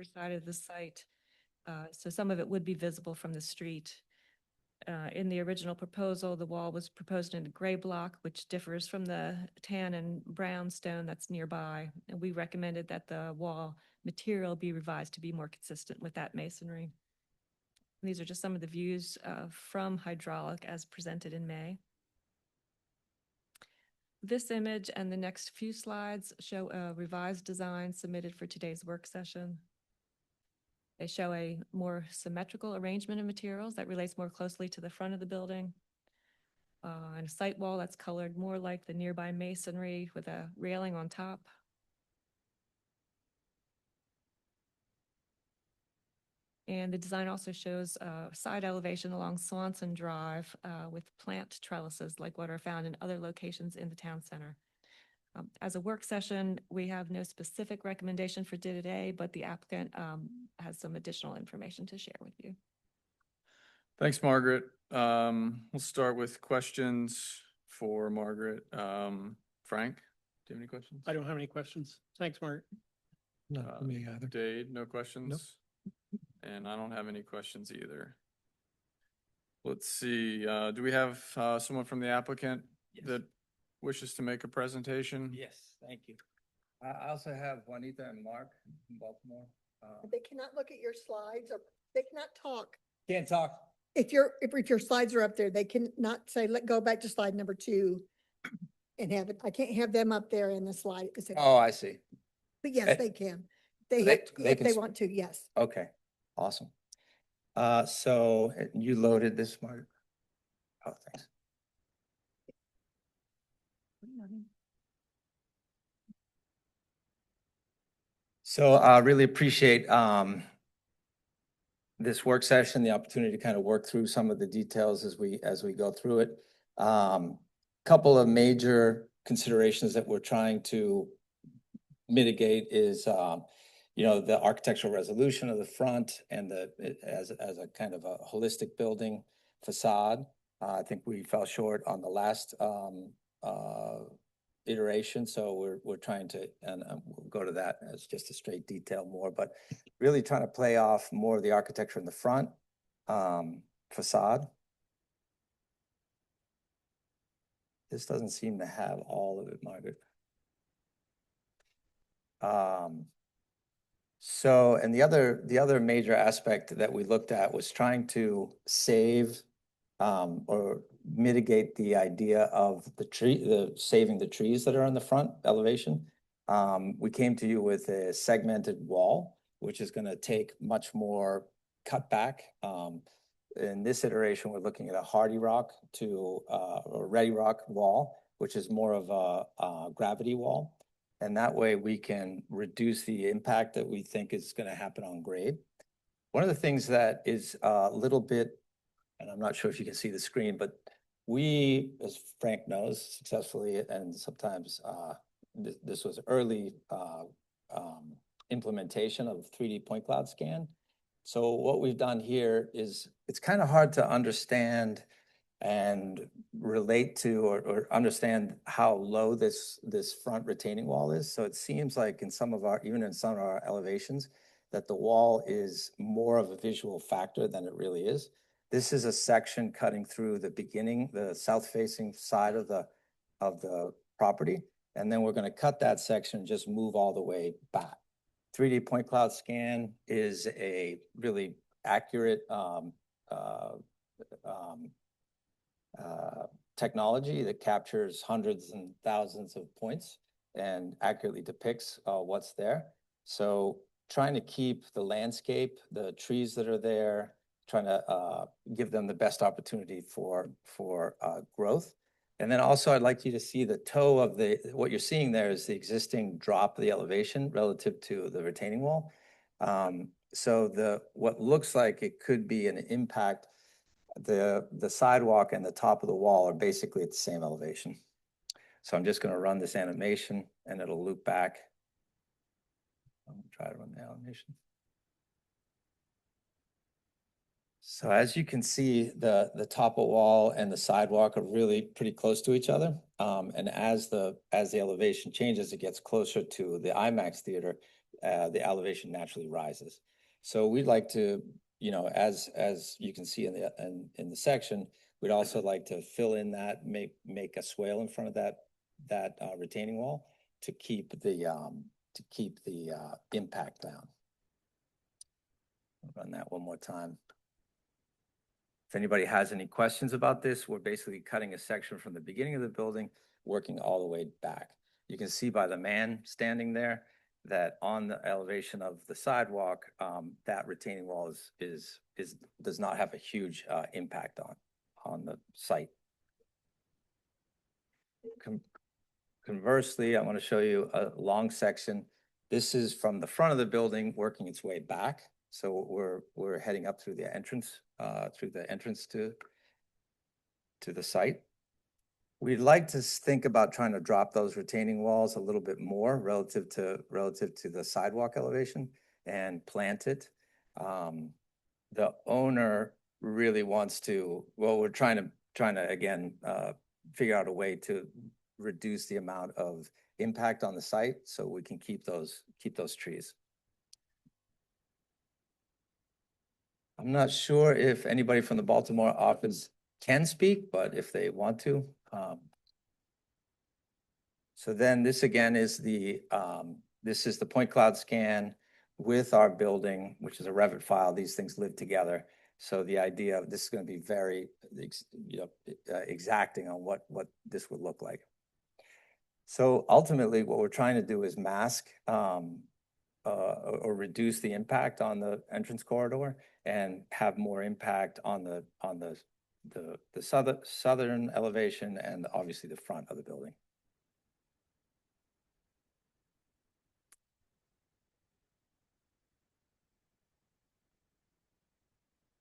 north side of the site. So some of it would be visible from the street. In the original proposal, the wall was proposed in a gray block, which differs from the tan and brown stone that's nearby. And we recommended that the wall material be revised to be more consistent with that masonry. And these are just some of the views from hydraulic as presented in May. This image and the next few slides show a revised design submitted for today's work session. They show a more symmetrical arrangement of materials that relates more closely to the front of the building. And a site wall that's colored more like the nearby masonry with a railing on top. And the design also shows a side elevation along Swanson Drive with plant trellises like what are found in other locations in the town center. As a work session, we have no specific recommendation for today, but the applicant has some additional information to share with you. Thanks, Margaret. We'll start with questions for Margaret. Frank, do you have any questions? I don't have any questions. Thanks, Margaret. No, me either. Dade, no questions? Nope. And I don't have any questions either. Let's see, do we have someone from the applicant that wishes to make a presentation? Yes, thank you. I also have Juanita and Mark from Baltimore. They cannot look at your slides or they cannot talk. Can't talk. If your slides are up there, they cannot say, go back to slide number 2 and have it. I can't have them up there in the slide. Oh, I see. But yes, they can. They If can they want to, yes. Okay, awesome. So you loaded this, Mark? Oh, thanks. So I really appreciate this work session, the opportunity to kind of work through some of the details as we go through it. Couple of major considerations that we're trying to mitigate is the architectural resolution of the front and as a kind of a holistic building facade. I think we fell short on the last iteration, so we're trying to, and we'll go to that as just a straight detail more, but really trying to play off more of the architecture in the front facade. This doesn't seem to have all of it, Margaret. So, and the other major aspect that we looked at was trying to save or mitigate the idea of saving the trees that are on the front elevation. We came to you with a segmented wall, which is going to take much more cutback. In this iteration, we're looking at a hardy rock or ready rock wall, which is more of a gravity wall. And that way we can reduce the impact that we think is going to happen on grade. One of the things that is a little bit, and I'm not sure if you can see the screen, but we, as Frank knows, successfully, and sometimes this was early implementation of 3D point cloud scan. So what we've done here is it's kind of hard to understand and relate to or understand how low this front retaining wall is. So it seems like even in some of our elevations, that the wall is more of a visual factor than it really is. This is a section cutting through the south-facing side of the property, and then we're going to cut that section and just move all the way back. 3D point cloud scan is a really accurate technology that captures hundreds and thousands of points and accurately depicts what's there. So trying to keep the landscape, the trees that are there, trying to give them the best opportunity for growth. And then also I'd like you to see the toe of what you're seeing there is the existing drop of the elevation relative to the retaining wall. So what looks like it could be an impact, the sidewalk and the top of the wall are basically at the same elevation. So I'm just going to run this animation and it'll loop back. I'm going to try to run the animation. So as you can see, the top of wall and the sidewalk are really pretty close to each other. And as the elevation changes, it gets closer to the IMAX theater. the elevation naturally rises. So we'd like to, you know, as you can see in the section, we'd also like to fill in that, make a swale in front of that retaining wall to keep the impact down. I'll run that one more time. If anybody has any questions about this, we're basically cutting a section from the beginning of the building, working all the way back. You can see by the man standing there that on the elevation of the sidewalk, that retaining wall does not have a huge impact on the site. Conversely, I want to show you a long section. This is from the front of the building working its way back. So we're heading up through the entrance to the site. We'd like to think about trying to drop those retaining walls a little bit more relative to the sidewalk elevation and plant it. The owner really wants to, well, we're trying to again figure out a way to reduce the amount of impact on the site so we can keep those trees. I'm not sure if anybody from the Baltimore office can speak, but if they want to. So then this again is this is the point cloud scan with our building, which is a Revit file. These things live together. So the idea of this is going to be very, exacting on what this would look like. So ultimately, what we're trying to do is mask or reduce the impact on the entrance corridor and have more impact on the southern elevation and obviously the front of the building.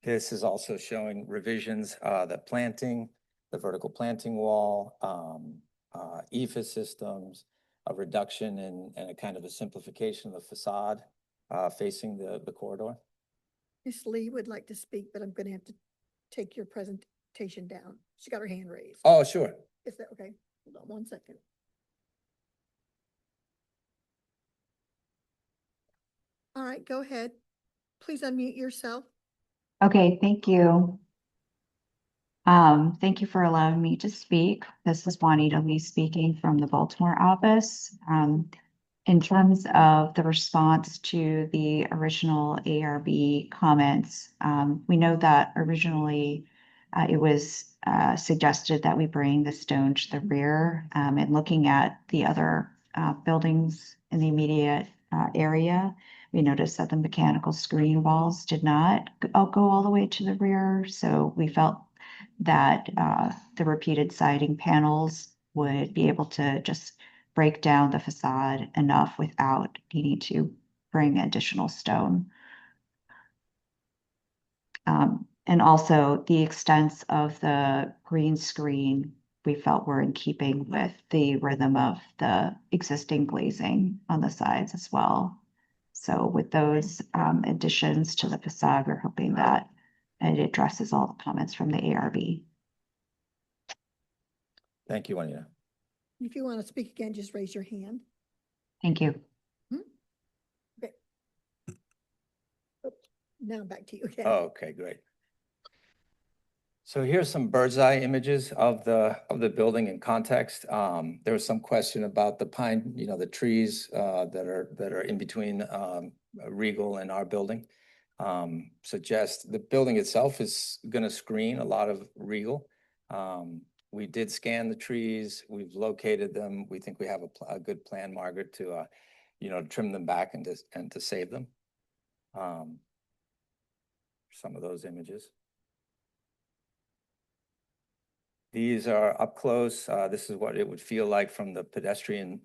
This is also showing revisions, the planting, the vertical planting wall, EFA systems, a reduction and a kind of a simplification of the facade facing the corridor. Miss Lee would like to speak, but I'm going to have to take your presentation down. She got her hand raised. Oh, sure. Is that okay? Hold on 1 second. All right, go ahead. Please unmute yourself. Okay, thank you. Thank you for allowing me to speak. This is Juanita Lee speaking from the Baltimore office. In terms of the response to the original ARB comments, we know that originally it was suggested that we bring the stone to the rear, and looking at the other buildings in the immediate area, we noticed that the mechanical screen walls did not go all the way to the rear. So we felt that the repeated siding panels would be able to just break down the facade enough without needing to bring additional stone. And also the extents of the green screen we felt were in keeping with the rhythm of the existing glazing on the sides as well. So with those additions to the facade, we're hoping that it addresses all the comments from the ARB. Thank you, Juanita. If you want to speak again, just raise your hand. Thank you. Okay. Now back to you again. Oh, okay, great. So here's some bird's eye images of the building in context. There was some question about the pine, the trees that are in between Regal and our building. Suggest the building itself is going to screen a lot of Regal. We did scan the trees. We've located them. We think we have a good plan, Margaret, to trim them back and to save them. Some of those images. These are up close. This is what it would feel like from the pedestrian.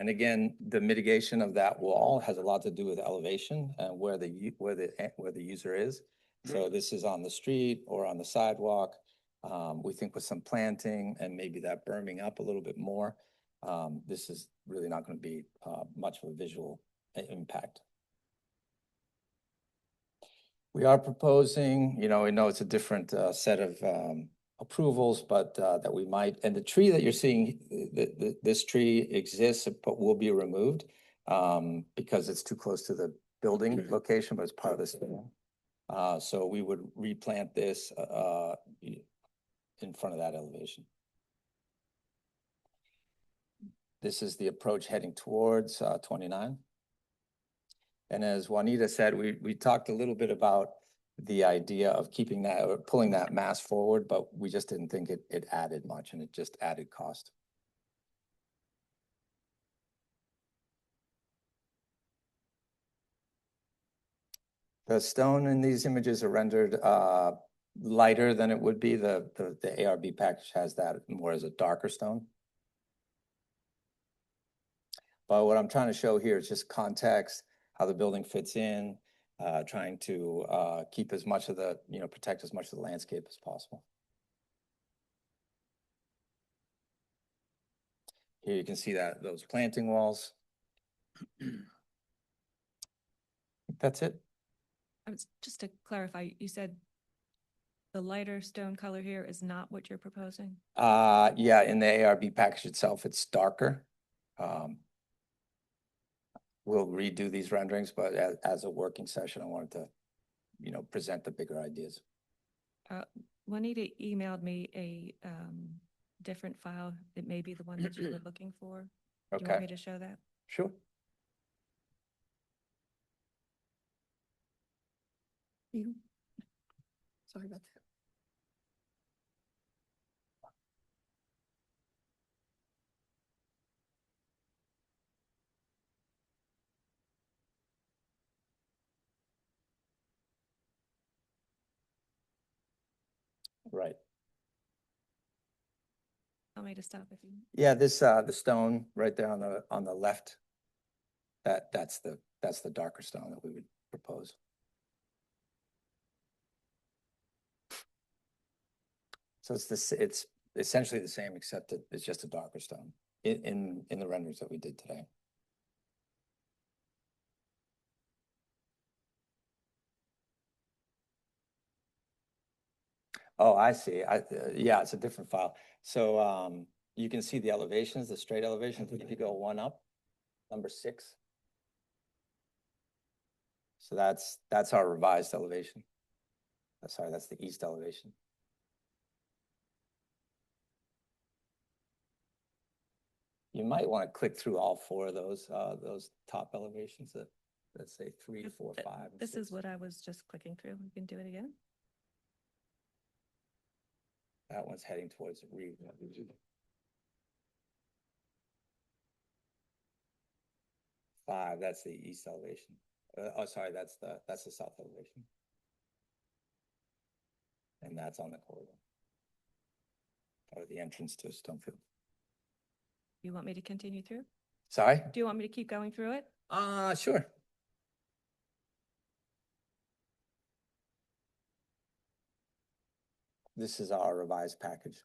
And again, the mitigation of that wall has a lot to do with elevation and where the user is. So this is on the street or on the sidewalk. We think with some planting and maybe that berming up a little bit more, this is really not going to be much of a visual impact. We are proposing, we know it's a different set of approvals, but that we might, and the tree that you're seeing, this tree exists but will be removed. because it's too close to the building location, but it's part of the stone. So we would replant this, in front of that elevation. This is the approach heading towards 29. And as Juanita said, we talked a little bit about the idea of keeping that or pulling that mass forward, but we just didn't think it added much, and it just added cost. The stone in these images are rendered lighter than it would be. The ARB package has that more as a darker stone. But what I'm trying to show here is just context, how the building fits in, trying to keep as much of the, protect as much of the landscape as possible. Here you can see that those planting walls. That's it. Just to clarify, you said the lighter stone color here is not what you're proposing? Yeah, in the ARB package itself, it's darker. We'll redo these renderings, but as a working session, I wanted to, present the bigger ideas. Juanita emailed me a different file. It may be the one that you were looking for. Do you want me Okay, to show that? sure. Sorry about that. Right. Tell me to stop if you. Yeah, this, the stone right there on the left, that's the darker stone that we would propose. So it's essentially the same, except that it's just a darker stone in the renderings that we did today. Oh, I see. Yeah, it's a different file. So, you can see the elevations, the straight elevations, if you go one up, number 6. So that's our revised elevation. Sorry, that's the east elevation. You might want to click through all 4 of those top elevations that, let's say 3, 4, 5. and This 6. is what I was just clicking through. We can do it again. That one's heading towards re. 5, that's the east elevation. Sorry, that's the south elevation. And that's on the corridor. Or the entrance to Stonefield. You want me to continue through? Sorry? Do you want me to keep going through it? Sure. This is our revised package.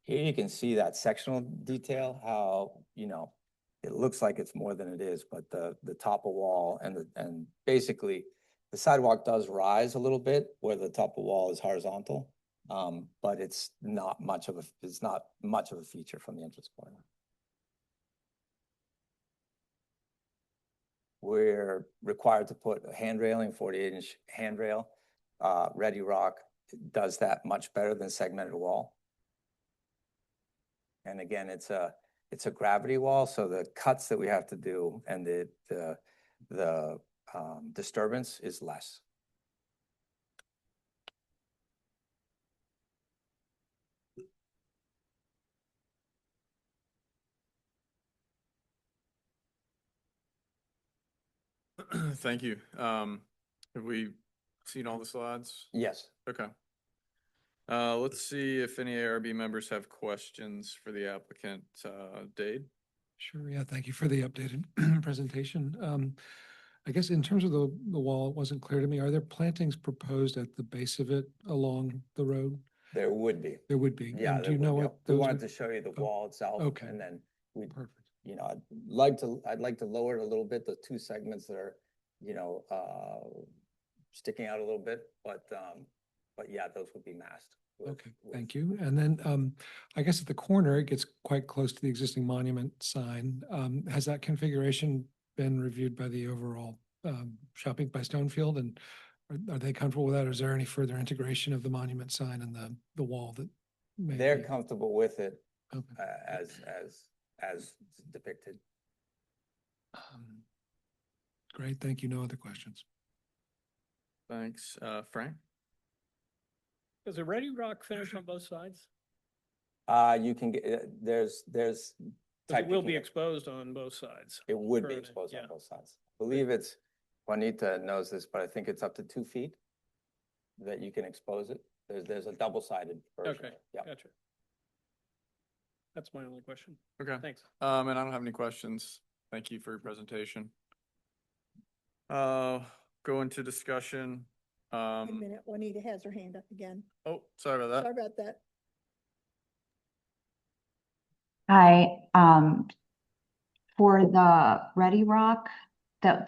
Here you can see that sectional detail, how, it looks like it's more than it is, but the top of wall and basically the sidewalk does rise a little bit where the top of wall is horizontal. But it's not much of a feature from the entrance corner. We're required to put a hand railing, 48-inch handrail. Ready Rock does that much better than segmented wall. And again, it's a gravity wall, so the cuts that we have to do and the disturbance is less. Thank you. Have we seen all the slides? Yes. Okay. Let's see if any ARB members have questions for the applicant. Dade? Sure, yeah, thank you for the updated presentation. I guess in terms of the wall, it wasn't clear to me, are there plantings proposed at the base of it along the road? There would be. There would be. Yeah, And do you know what we those wanted are? to show you the Oh, wall itself. okay. And then we, Perfect. I'd like to lower it a little bit, the 2 segments that are, sticking out a little bit, but yeah, those would be masked. Okay, thank you. And then I guess at the corner, it gets quite close to the existing monument sign. Has that configuration been reviewed by the overall shopping by Stonefield? And are they comfortable with that? Or is there any further integration of the monument sign and the wall that may They're be- comfortable with it Okay. as depicted. Great, thank you. No other questions. Thanks. Frank? Does the Ready Rock finish on both sides? You can get, there's 'Cause type it you will can be get. exposed on both sides. It would be Current, exposed on yeah. both sides. I believe it's, Juanita knows this, but I think it's up to 2 feet that you can expose it. There's a double-sided version. Okay, Yeah. gotcha. That's my only question. Okay. Thanks. And I don't have any questions. Thank you for your presentation. Go into discussion. Wait a minute, Juanita has her hand up again. Oh, sorry about Sorry that. about that. Hi, for the Ready Rock,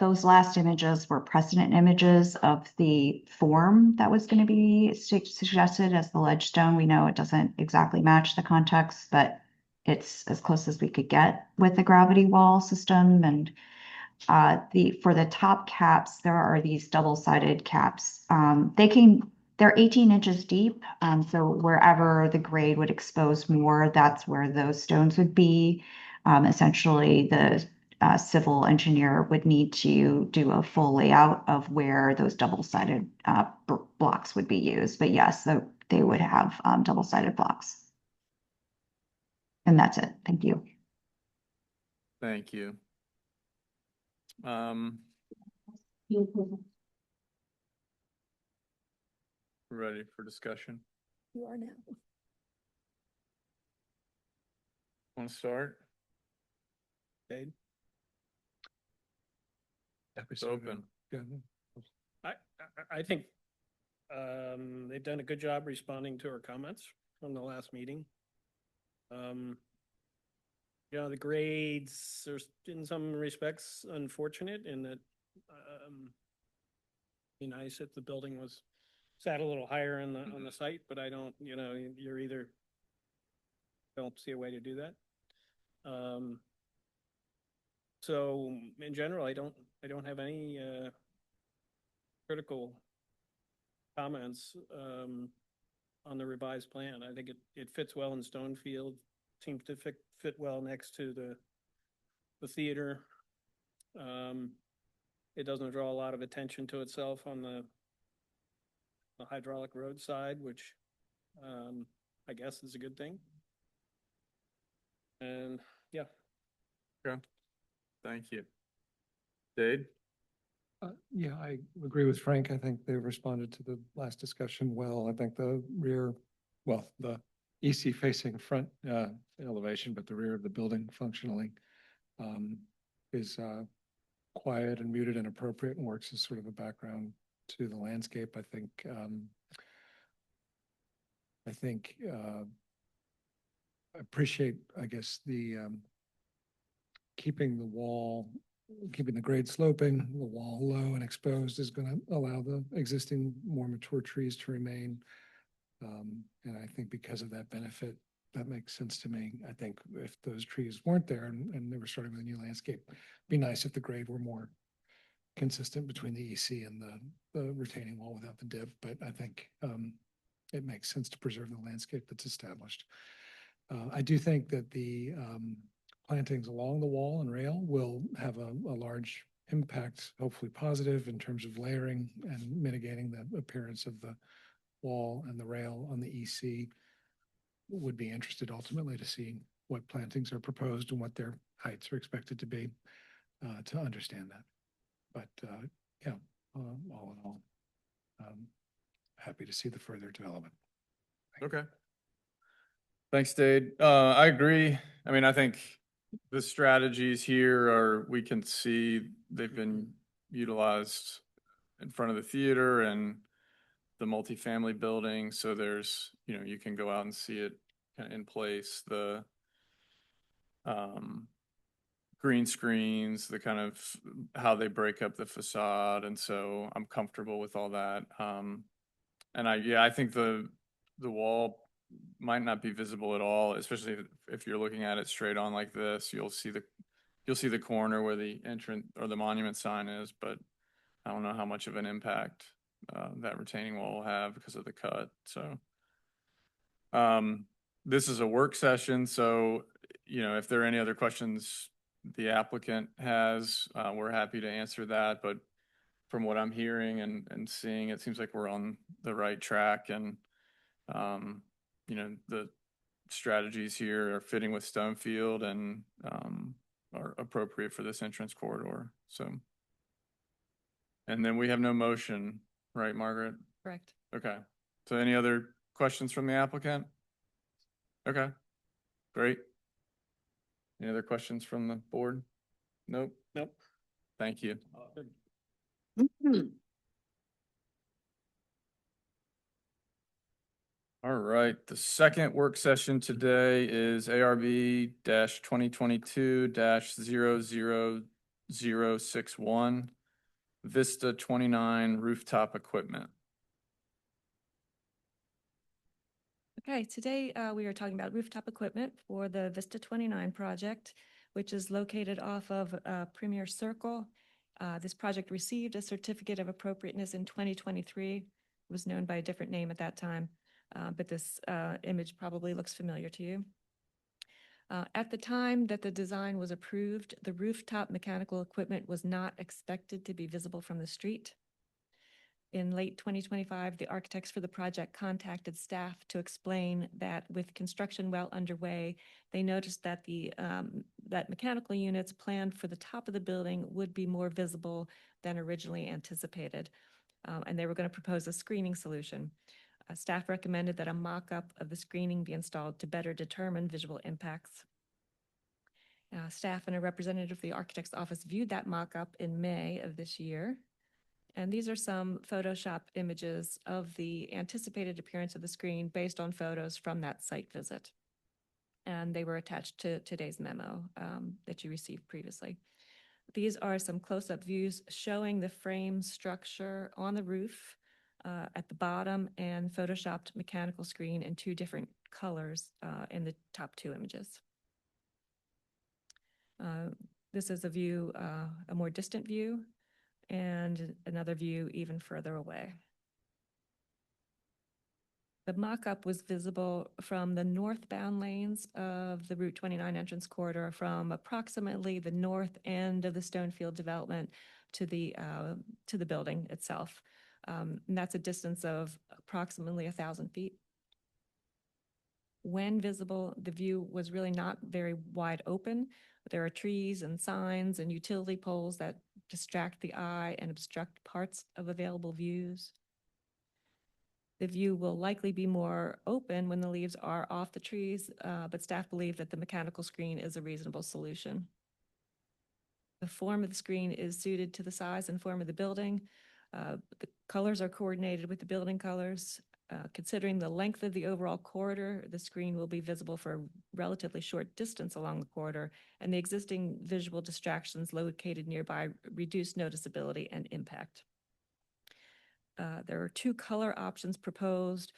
those last images were precedent images of the form that was going to be suggested as the ledge stone. We know it doesn't exactly match the context, but it's as close as we could get with the gravity wall system. And for the top caps, there are these double-sided caps. They're 18 inches deep. So wherever the grade would expose more, that's where those stones would be. Essentially, the civil engineer would need to do a full layout of where those double-sided blocks would be used. But yes, they would have double-sided blocks. And that's it. Thank you. Thank you. Ready for discussion? You are now. Want to start? Dave? It's open. Yeah. I think they've done a good job responding to our comments from the last meeting. You know, the grades are in some respects unfortunate in that be nice if the building was sat a little higher on the site, but I don't, you know, you're either don't see a way to do that. So in general, I don't have any critical comments on the revised plan. I think it fits well in Stonefield, seems to fit well next to the theater. It doesn't draw a lot of attention to itself on the hydraulic road side, which I guess is a good thing. And yeah. Okay. Thank you. Dade? Yeah, I agree with Frank. I think they've responded to the last discussion well. I think the EC facing front elevation, but the rear of the building functionally is quiet and muted and appropriate and works as sort of a background to the landscape. I appreciate, I guess, the keeping the grade sloping, the wall low and exposed is going to allow the existing more mature trees to remain. And I think because of that benefit, that makes sense to me. I think if those trees weren't there and they were starting with a new landscape, it'd be nice if the grade were more consistent between the EC and the retaining wall without the dip. But I think it makes sense to preserve the landscape that's established. I do think that the plantings along the wall and rail will have a large impact, hopefully positive in terms of layering and mitigating the appearance of the wall and the rail on the EC. Would be interested ultimately to see what plantings are proposed and what their heights are expected to be to understand that. But yeah, all in all, happy to see the further development. Okay. Thanks, Dade. I agree. I mean, I think the strategies here are, we can see they've been utilized in front of the theater and the multifamily building. So there's, you know, you can go out and see it in place. The green screens, the kind of how they break up the facade, and so I'm comfortable with all that. And I think the wall might not be visible at all, especially if you're looking at it straight on like this. You'll see the corner where the entrance or the monument sign is, but I don't know how much of an impact that retaining wall will have because of the cut. So this is a work session, so if there are any other questions the applicant has, we're happy to answer that. But from what I'm hearing and seeing, it seems like we're on the right track, and the strategies here are fitting with Stonefield and are appropriate for this entrance corridor. So, and then we have no motion, right, Margaret? Correct. Okay. So any other questions from the applicant? Okay, great. Any other questions from the board? Nope. Nope. Thank you. Good. All right, the second work session today is ARB 2022 00061 Vista 29 rooftop equipment. Okay, today we are talking about rooftop equipment for the Vista 29 project, which is located off of Premier Circle. This project received a certificate of appropriateness in 2023. It was known by a different name at that time, but this image probably looks familiar to you. At the time that the design was approved, the rooftop mechanical equipment was not expected to be visible from the street. In late 2025, the architects for the project contacted staff to explain that with construction well underway, they noticed that that mechanical units planned for the top of the building would be more visible than originally anticipated, and they were going to propose a screening solution. Staff recommended that a mock-up of the screening be installed to better determine visual impacts. Staff and a representative of the architect's office viewed that mock-up in May of this year. And these are some Photoshop images of the anticipated appearance of the screen based on photos from that site visit. And they were attached to today's memo that you received previously. These are some close-up views showing the frame structure on the roof at the bottom and Photoshopped mechanical screen in two different colors in the top two images. This is a view, a more distant view, and another view even further away. The mock-up was visible from the northbound lanes of the Route 29 entrance corridor from approximately the north end of the Stonefield development to the building itself. And that's a distance of approximately 1,000 feet. When visible, the view was really not very wide open. There are trees and signs and utility poles that distract the eye and obstruct parts of available views. The view will likely be more open when the leaves are off the trees, but staff believe that the mechanical screen is a reasonable solution. The form of the screen is suited to the size and form of the building. The colors are coordinated with the building colors. Considering the length of the overall corridor, the screen will be visible for a relatively short distance along the corridor, and the existing visual distractions located nearby reduce noticeability and impact. There are two color options proposed.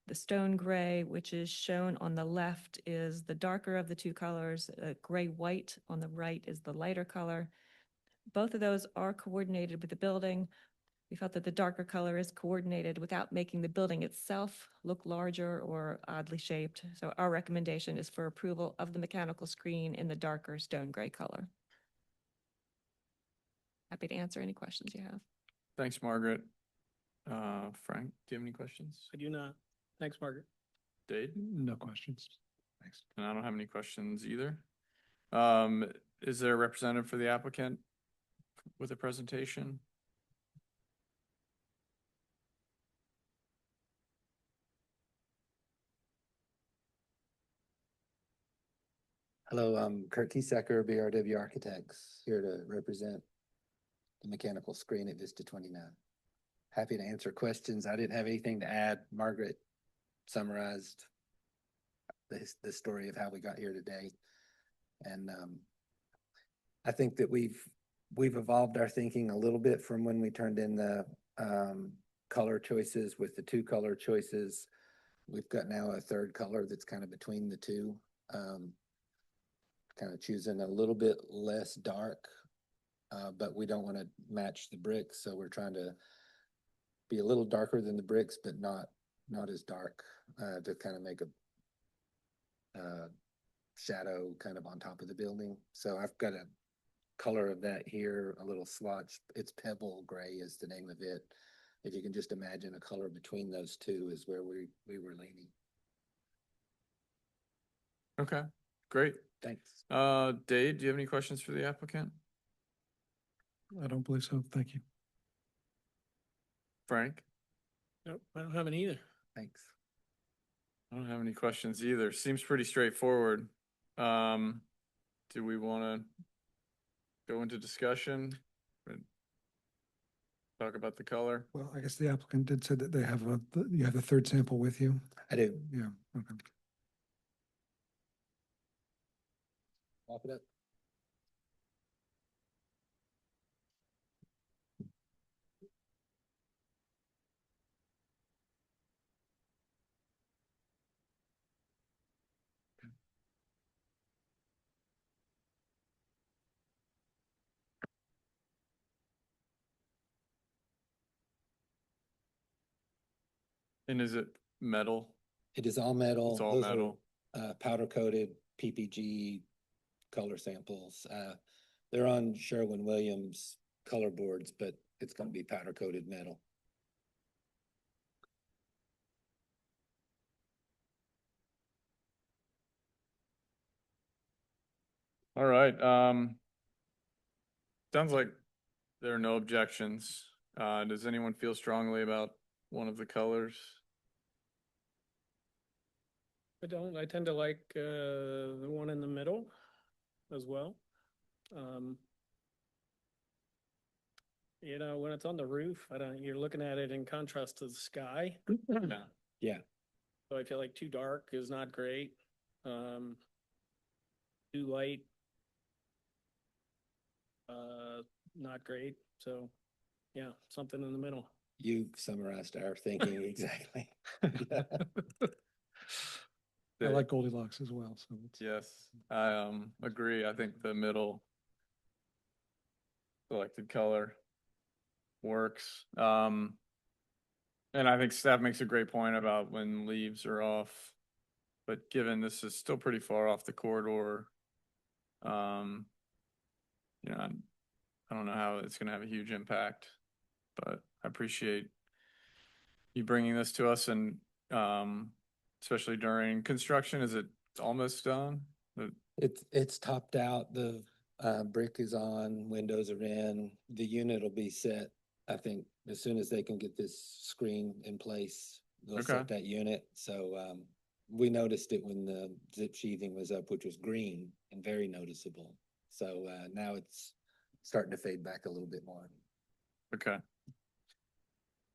The stone gray, which is shown on the left, is the darker of the two colors. Gray-white on the right is the lighter color. Both of those are coordinated with the building. We felt that the darker color is coordinated without making the building itself look larger or oddly shaped. So our recommendation is for approval of the mechanical screen in the darker stone gray color. Happy to answer any questions you have. Thanks, Margaret. Frank, do you have any questions? I do not. Thanks, Margaret. Dade? No questions. Thanks. And I don't have any questions either. Is there a representative for the applicant with a presentation? Hello, I'm Kurt Kiesacker, BRW Architects, here to represent the mechanical screen at Vista 29. Happy to answer questions. I didn't have anything to add. Margaret summarized the story of how we got here today. And I think that we've evolved our thinking a little bit from when we turned in the color choices with the two color choices. We've got now a third color that's kind of between the two. Kind of choosing a little bit less dark, but we don't want to match the bricks, so we're trying to be a little darker than the bricks, but not as dark, to kind of make a shadow kind of on top of the building. So I've got a color of that here, a little swatch. It's pebble gray is the name of it. If you can just imagine a color between those two is where we were leaning. Okay, great. Thanks. Dave, do you have any questions for the applicant? I don't believe so. Thank you. Frank? Nope, I don't have any either. Thanks. I don't have any questions either. Seems pretty straightforward. Do we want to go into discussion? Talk about the color? Well, I guess the applicant did say that they have you have the third sample with you. I do. Yeah, okay. Walk it up. And is it metal? It is all metal. It's all Those are, metal. powder coated PPG color samples. They're on Sherwin-Williams color boards, but it's going to be powder coated metal. All right, sounds like there are no objections. Does anyone feel strongly about one of the colors? I don't, I tend to like, the one in the middle as well. You know, when it's on the roof, you're looking at it in contrast to the sky. Yeah. Yeah. So I feel like too dark is not great. Too light, not great. So, yeah, something in the middle. You summarized our thinking exactly. I like Goldilocks as well, so it's. Yes, I agree. I think the middle selected color works. And I think staff makes a great point about when leaves are off. But given this is still pretty far off the corridor, you know, I don't know how it's going to have a huge impact, but I appreciate you bringing this to us, and especially during construction. Is it almost done? It's topped out. The brick is on, windows are in. The unit will be set, I think, as soon as they can get this screen in place, they'll Okay. set that unit. So we noticed it when the zip sheathing was up, which was green and very noticeable. So now it's starting to fade back a little bit more. Okay.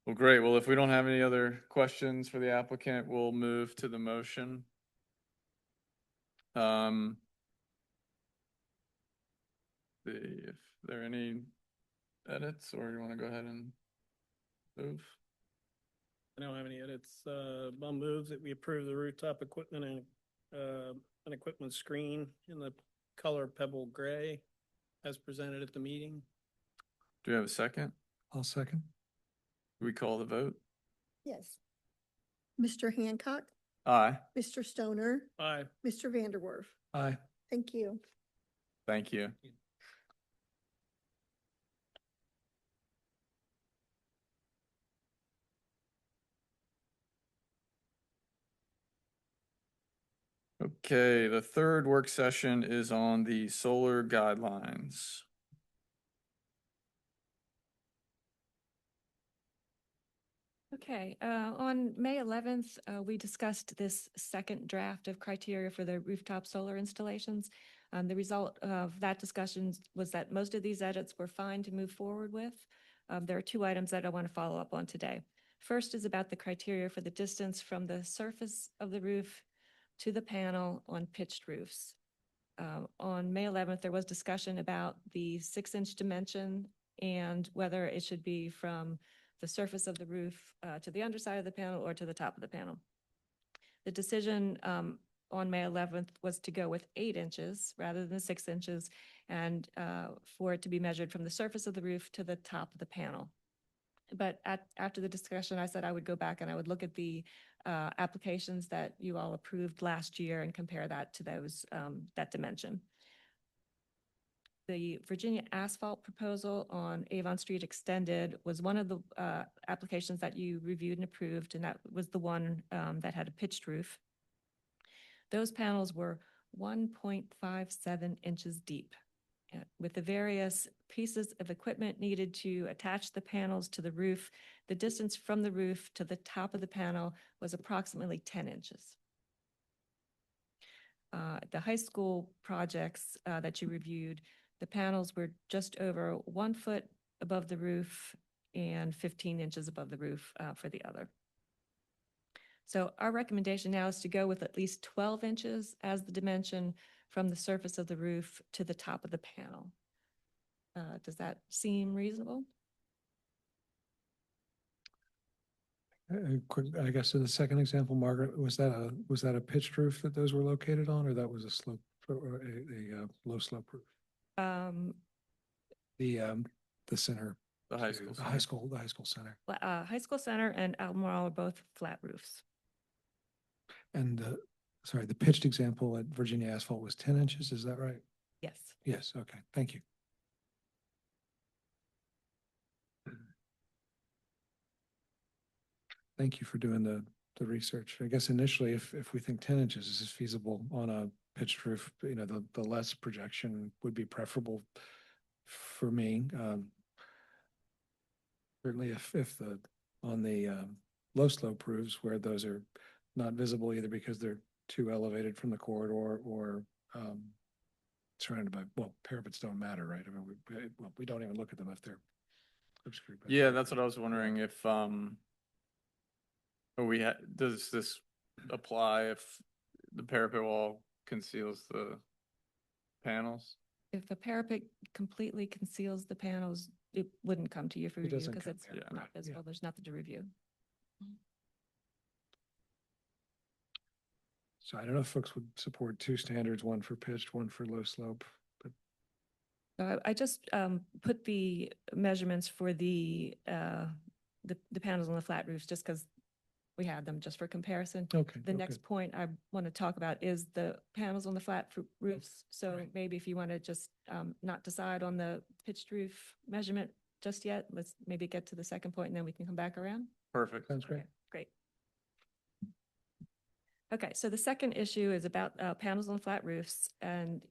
Well, great. Well, if we don't have any other questions for the applicant, we'll move to the motion. If there are any edits, or you want to go ahead and move? I don't have any edits. I'll move that we approve the rooftop equipment and an equipment screen in the color pebble gray as presented at the meeting. Do you have a second? I'll second. Do we call the vote? Yes. Mr. Hancock, Aye. Mr. Stoner, Aye. Mr. Vanderwerf. Aye. Thank you. Thank you. Okay, the third work session is on the solar guidelines. Okay, on May 11th, we discussed this second draft of criteria for the rooftop solar installations. The result of that discussion was that most of these edits were fine to move forward with. There are two items that I want to follow up on today. First is about the criteria for the distance from the surface of the roof to the panel on pitched roofs. On May 11th, there was discussion about the 6-inch dimension and whether it should be from the surface of the roof to the underside of the panel or to the top of the panel. The decision on May 11th was to go with 8 inches rather than 6 inches, and for it to be measured from the surface of the roof to the top of the panel. But after the discussion, I said I would go back and I would look at the applications that you all approved last year and compare that to those, that dimension. The Virginia asphalt proposal on Avon Street Extended was one of the applications that you reviewed and approved, and that was the one that had a pitched roof. Those panels were 1.57 inches deep. With the various pieces of equipment needed to attach the panels to the roof, the distance from the roof to the top of the panel was approximately 10 inches. The high school projects that you reviewed, the panels were just over 1 foot above the roof and 15 inches above the roof for the other. So our recommendation now is to go with at least 12 inches as the dimension from the surface of the roof to the top of the panel. Does that seem reasonable? Quick, I guess in the second example, Margaret, was that a pitched roof that those were located on, or that was a slope or a low slope roof? The center. The high school. The high school center. High School Center and Albemarle are both flat roofs. And sorry, the pitched example at Virginia Asphalt was 10 inches, is that right? Yes. Yes, okay, thank you. Thank you for doing the research. I guess initially, if we think 10 inches is feasible on a pitched roof, you know, the less projection would be preferable for me. Certainly if on the low slope roofs where those are not visible either because they're too elevated from the corridor or surrounded by, well, parapets don't matter, right? I mean, we don't even look at them if they're obscured. Yeah, that's what I was wondering if, does this apply if the parapet wall conceals the panels? If a parapet completely conceals the panels, it wouldn't come to you for It review doesn't because come, it's yeah, not right, yeah. visible. There's nothing to review. So I don't know if folks would support 2 standards, one for pitched, one for low slope, but So I just put the measurements for the panels on the flat roofs just because we had them just for comparison. okay. The okay. next point I want to talk about is the panels on the flat roofs. So Right. maybe if you want to just not decide on the pitched roof measurement just yet, let's maybe get to the second point and then we can come back around. Perfect. Sounds great. Okay, great. Okay, so the second issue is about panels on flat roofs. And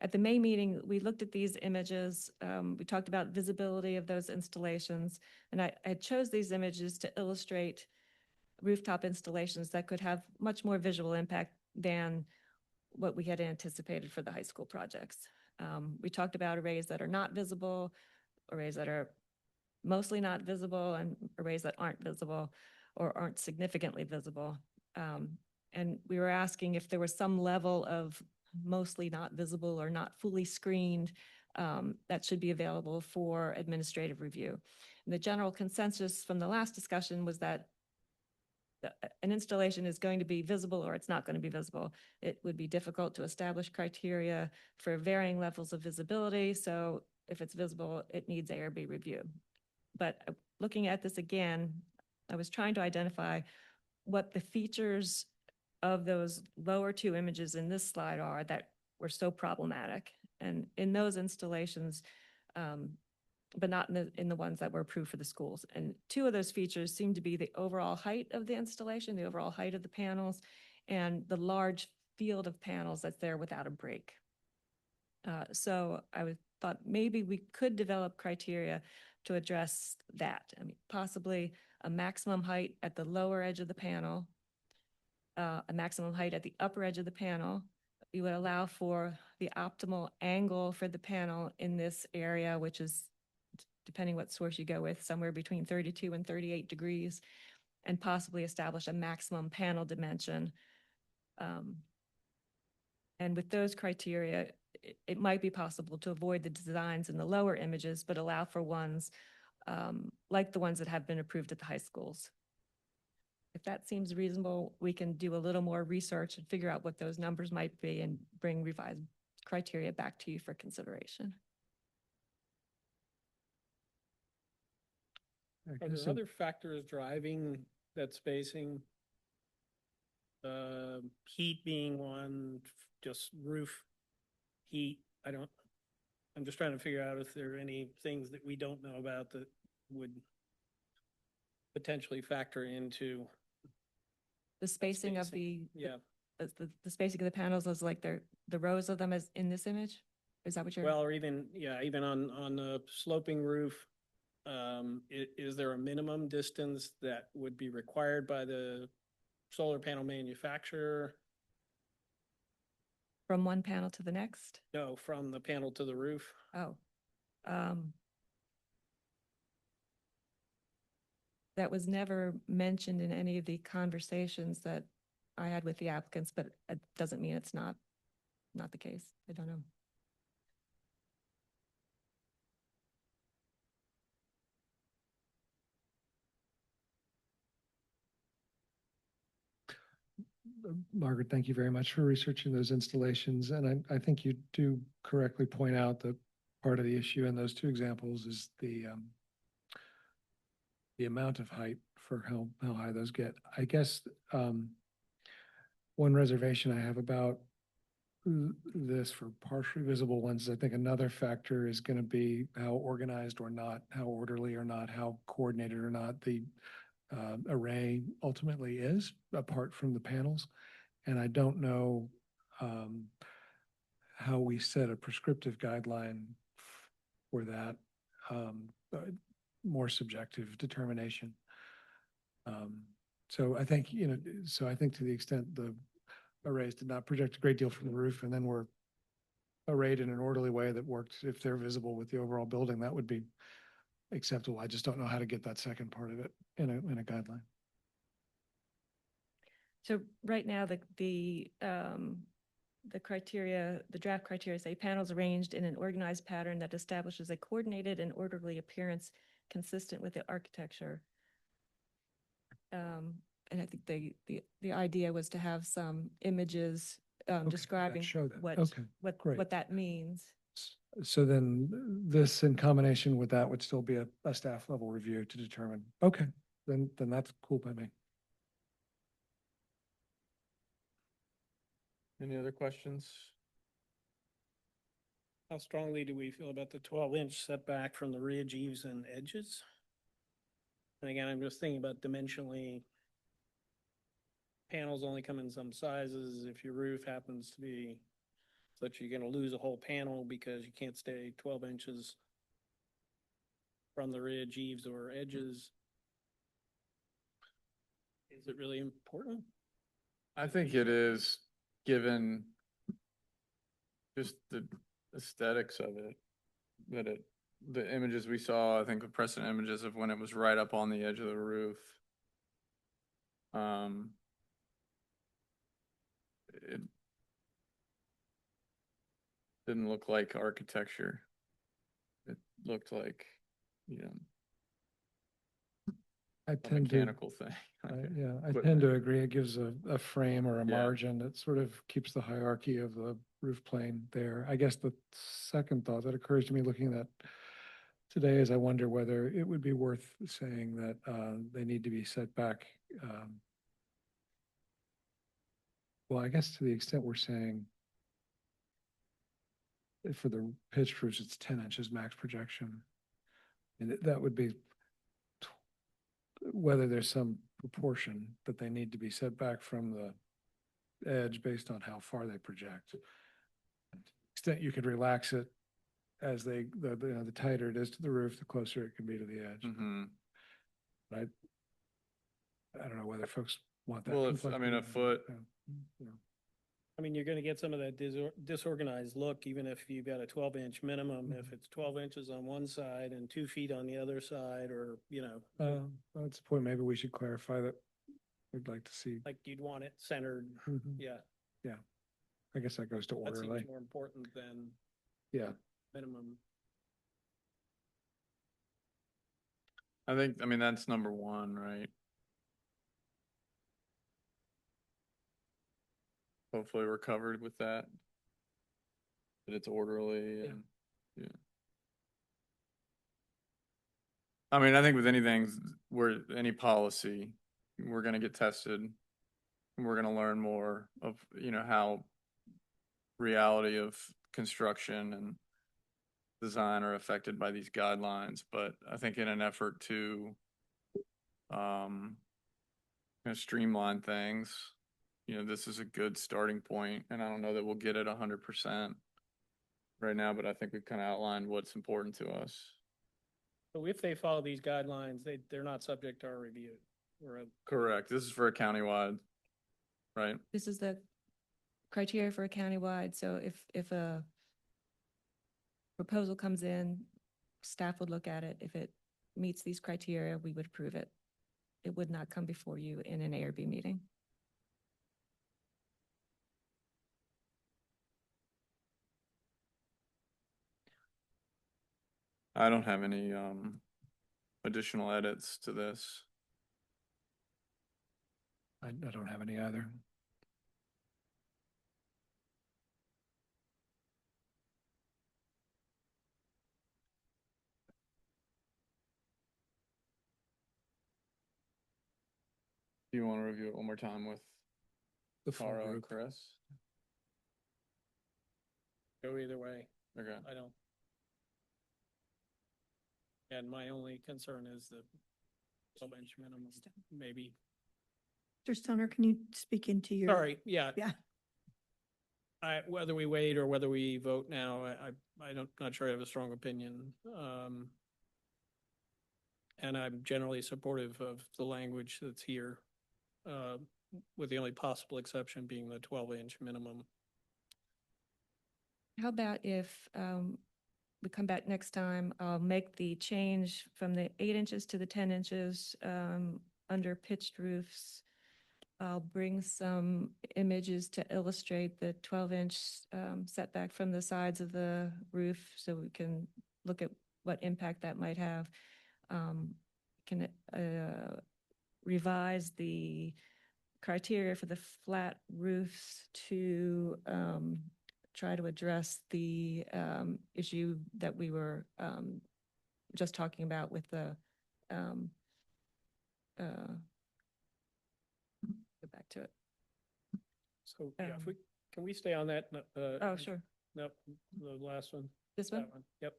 at the May meeting, we looked at these images. We talked about visibility of those installations. And I chose these images to illustrate rooftop installations that could have much more visual impact than what we had anticipated for the high school projects. We talked about arrays that are not visible, arrays that are mostly not visible, and arrays that aren't visible or aren't significantly visible. And we were asking if there was some level of mostly not visible or not fully screened that should be available for administrative review. And the general consensus from the last discussion was that an installation is going to be visible or it's not going to be visible. It would be difficult to establish criteria for varying levels of visibility. So if it's visible, it needs ARB review. But looking at this again, I was trying to identify what the features of those lower 2 images in this slide are that were so problematic. And in those installations, but not in the ones that were approved for the schools. And 2 of those features seem to be the overall height of the installation, the overall height of the panels, and the large field of panels that's there without a break. So I thought maybe we could develop criteria to address that. I mean, possibly a maximum height at the lower edge of the panel, a maximum height at the upper edge of the panel. You would allow for the optimal angle for the panel in this area, which is, depending what source you go with, somewhere between 32 and 38 degrees, and possibly establish a maximum panel dimension And with those criteria, it might be possible to avoid the designs in the lower images, but allow for ones like the ones that have been approved at the high schools. If that seems reasonable, we can do a little more research and figure out what those numbers might be and bring revised criteria back to you for consideration. Are there other factors driving that spacing? Heat being one, just roof heat. I'm just trying to figure out if there are any things that we don't know about that would potentially factor into, The spacing of the, yeah. the spacing of the panels is like the rows of them as in this image? Is that what you're? Well, or even, yeah, even on a sloping roof, is there a minimum distance that would be required by the solar panel manufacturer? From one panel to the next? No, from the panel to the roof? Oh. That was never mentioned in any of the conversations that I had with the applicants, but it doesn't mean it's not the case. I don't know. Margaret, thank you very much for researching those installations. And I think you do correctly point out that part of the issue in those two examples is the amount of height for how high those get. I guess one reservation I have about this for partially visible ones, I think another factor is going to be how organized or not, how orderly or not, how coordinated or not the array ultimately is, apart from the panels. And I don't know how we set a prescriptive guideline for that more subjective determination. So I think, so I think to the extent the arrays did not project a great deal from the roof and then were arrayed in an orderly way that worked, if they're visible with the overall building, that would be acceptable. I just don't know how to get that second part of it in a guideline. So right now, the criteria, the draft criteria say panels arranged in an organized pattern that establishes a coordinated and orderly appearance consistent with the architecture. And I think the idea was to have some images Okay, describing show that. what, Okay, great. what that means. So then this in combination with that would still be a staff level review to determine, okay, then that's cool by me. Any other questions? How strongly do we feel about the 12-inch setback from the ridge, eaves, and edges? And again, I'm just thinking about dimensionally. Panels only come in some sizes. If your roof happens to be such, you're gonna lose a whole panel because you can't stay 12 inches from the ridge, eaves, or edges. Is it really important? I think it is, given just the aesthetics of it, the images we saw, I think the precedent images of when it was right up on the edge of the roof. It didn't look like architecture. It looked like, I a tend to, mechanical thing. yeah, I But- tend to agree. It gives a frame or a Yeah. margin that sort of keeps the hierarchy of the roof plane there. I guess the second thought that occurs to me looking at today is I wonder whether it would be worth saying that they need to be set back. Well, I guess to the extent we're saying for the pitched roofs, it's 10 inches max projection. And that would be whether there's some proportion that they need to be set back from the edge based on how far they project. To the extent you could relax it as the tighter it is to the roof, the closer it can be to the edge. Mhm. I don't know whether folks want that. Well, if, I mean, a foot, Yeah. I mean, you're gonna get some of that disorganized look, even if you've got a 12-inch minimum, if it's 12 inches on one side and 2 feet on the other side, or, That's the point. Maybe we should clarify that we'd like to see. like you'd want it centered, Mhm. yeah. I guess that goes to That orderly. seems more important than Yeah. minimum. I think, I mean, that's number one, right? Hopefully we're covered with that. That it's orderly Yeah. and, yeah. I mean, I think with anything, where any policy, we're gonna get tested. We're gonna learn more of, how reality of construction and design are affected by these guidelines, but I think in an effort to streamline things, this is a good starting point, and I don't know that we'll get it 100% right now, but I think we've kind of outlined what's important to us. So if they follow these guidelines, they're not subject to our review. Correct. This is for a countywide, right? This is the criteria for a countywide, so if a proposal comes in, staff would look at it. If it meets these criteria, we would approve it. It would not come before you in an ARB meeting. I don't have any additional edits to this. I don't have any either. Do you want to review it one more time with The full Tara and group. Chris? Go either way. Okay. I don't. And my only concern is the 12-inch minimum, maybe. Mr. Stoner, can you speak into your? Sorry, yeah. Yeah. Whether we wait or whether we vote now, I don't, not sure I have a strong opinion. And I'm generally supportive of the language that's here, with the only possible exception being the 12-inch minimum. How about if we come back next time, I'll make the change from the 8 inches to the 10 inches under pitched roofs. I'll bring some images to illustrate the 12-inch setback from the sides of the roof so we can look at what impact that might have. Can revise the criteria for the flat roofs to try to address the issue that we were just talking about with the go back to it. So, yeah, if we, can we stay on that? Oh, sure. Nope, the last one. This one? That one, yep.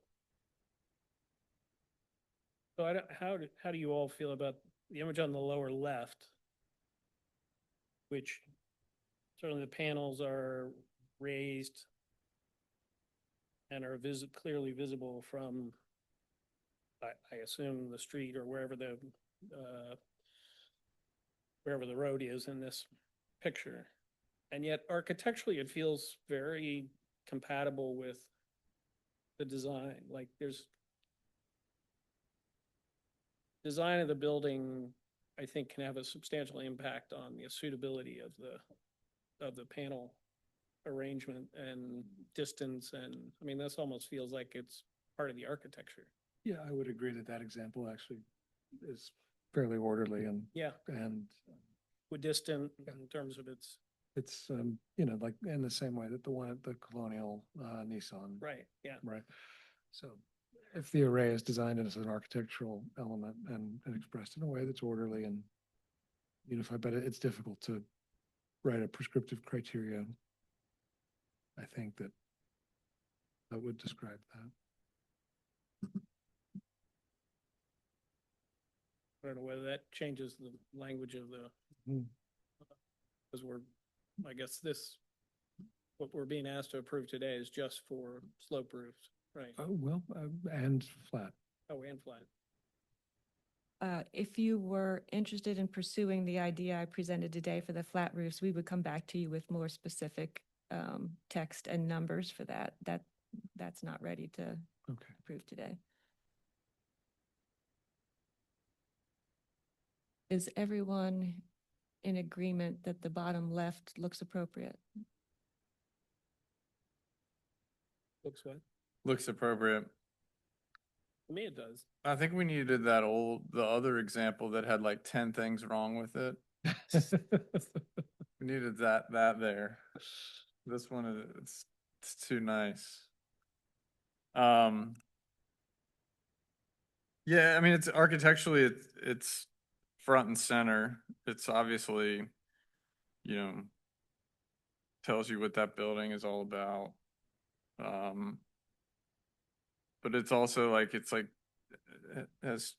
So how do you all feel about the image on the lower left? Which certainly the panels are raised and are clearly visible from, I assume, the street or wherever the road is in this picture. And yet architecturally, it feels very compatible with the design. Like there's design of the building, I think, can have a substantial impact on the suitability of the panel arrangement and distance. And I mean, this almost feels like it's part of the architecture. Yeah, I would agree that that example actually is fairly orderly Yeah, and equidistant in terms of its, it's, like in the same way that the one at the Colonial Nissan. right, yeah. Right. So if the array is designed as an architectural element and expressed in a way that's orderly and unified, but it's difficult to write a prescriptive criteria. I think that would describe that. I don't know whether that changes the language of the, because I guess what we're being asked to approve today is just for slope roofs, right? Oh, well, and flat. Oh, and flat. If you were interested in pursuing the idea I presented today for the flat roofs, we would come back to you with more specific text and numbers for that. That's not ready to Okay. approve today. Is everyone in agreement that the bottom left looks appropriate? Looks what? Looks appropriate. To me, it does. I think we needed the other example that had like 10 things wrong with it. We needed that there. This one is, it's too nice. Yeah, I mean, it's architecturally, it's front and center. It's obviously, you know, tells you what that building is all about. But it's also like, it has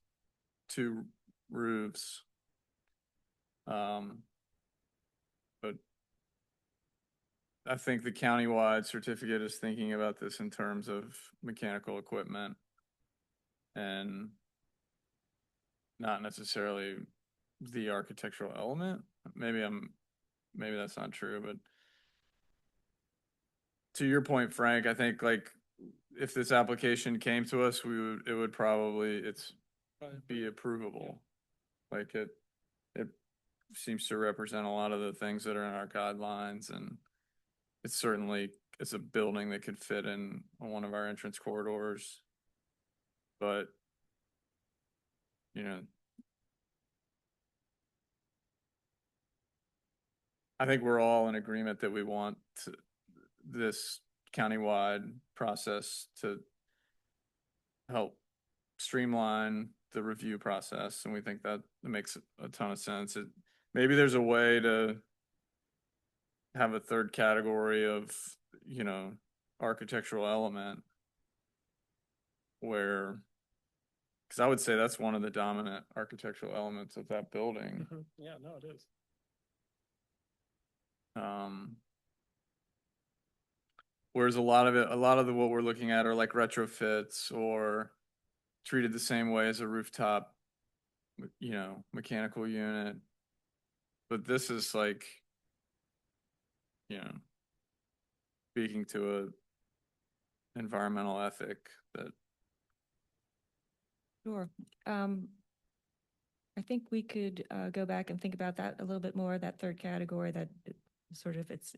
two roofs. But I think the countywide certificate is thinking about this in terms of mechanical equipment and not necessarily the architectural element. Maybe that's not true, but to your point, Frank, I think like if this application came to us, it would probably, be approvable. Like it seems to represent a lot of the things that are in our guidelines, and it's a building that could fit in one of our entrance corridors. But, you know, I think we're all in agreement that we want this countywide process to help streamline the review process, and we think that makes a ton of sense. Maybe there's a way to have a third category of, you know, architectural element where, because I would say that's one of the dominant architectural elements of that building. Yeah, no, it is. Whereas a lot of what we're looking at are like retrofits or treated the same way as a rooftop, you know, mechanical unit. But this is like, you know, speaking to a environmental ethic that, Sure. I think we could go back and think about that a little bit more, that third category, that sort of its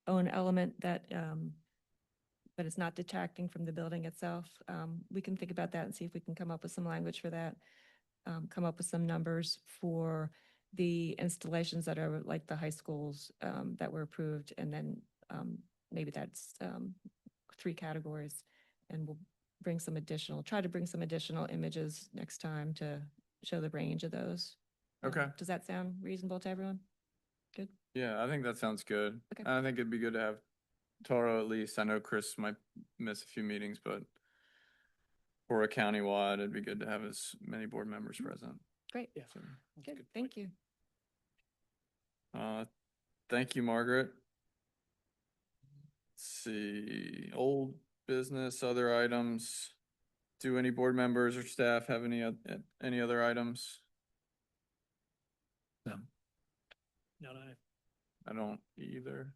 own element that, but it's not detracting from the building itself. We can think about that and see if we can come up with some language for that. Come up with some numbers for the installations that are like the high schools that were approved, and then maybe that's 3 categories, and we'll try to bring some additional images next time to show the range of those. Okay. Does that sound reasonable to everyone? Good? yeah, I think that sounds good. Okay. I think it'd be good to have Toro at least. I know Chris might miss a few meetings, but for a countywide, it'd be good to have as many board members present. Great. Yeah. So, Good. Thank you. thank you, Margaret. Let's see, old business, other items. Do any board members or staff have any other items? No. No, no. I don't either.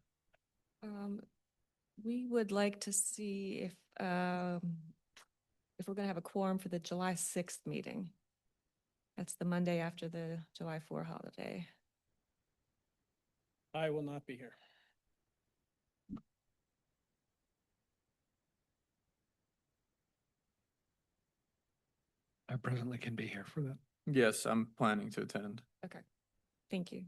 We would like to see if we're going to have a quorum for the July 6th meeting. That's the Monday after the July 4 holiday. I will not be here. I presently can be here for that. Yes, I'm planning to attend. Okay. Thank you.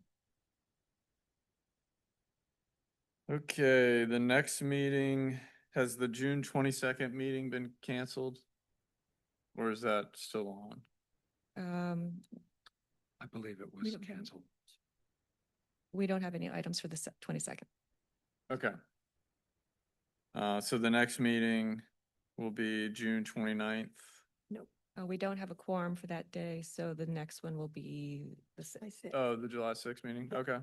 Okay, the next meeting, has the June 22nd meeting been canceled? Or is that still on? I believe it We was don't have- canceled. We don't have any items for the 22nd. Okay. So the next meeting will be June 29th. We don't have a quorum for that day, so the next one will be the 6th. Oh, the July 6th meeting, okay.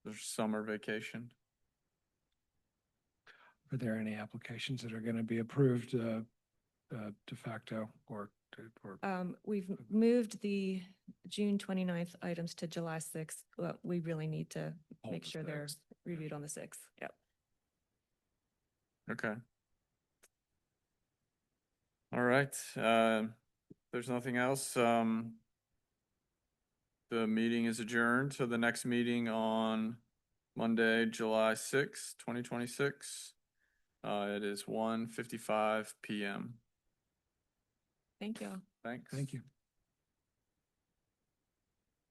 There's summer vacation. Are there any applications that are going to be approved de facto or? We've moved the June 29th items to July 6th. Well, we really need to Hold make the sure they're 6th. reviewed on the 6th. Yep. Okay. All right, there's nothing else. The meeting is adjourned, so the next meeting on Monday, July 6th, 2026. It is 1:55 PM. Thank you all. Thanks. Thank you.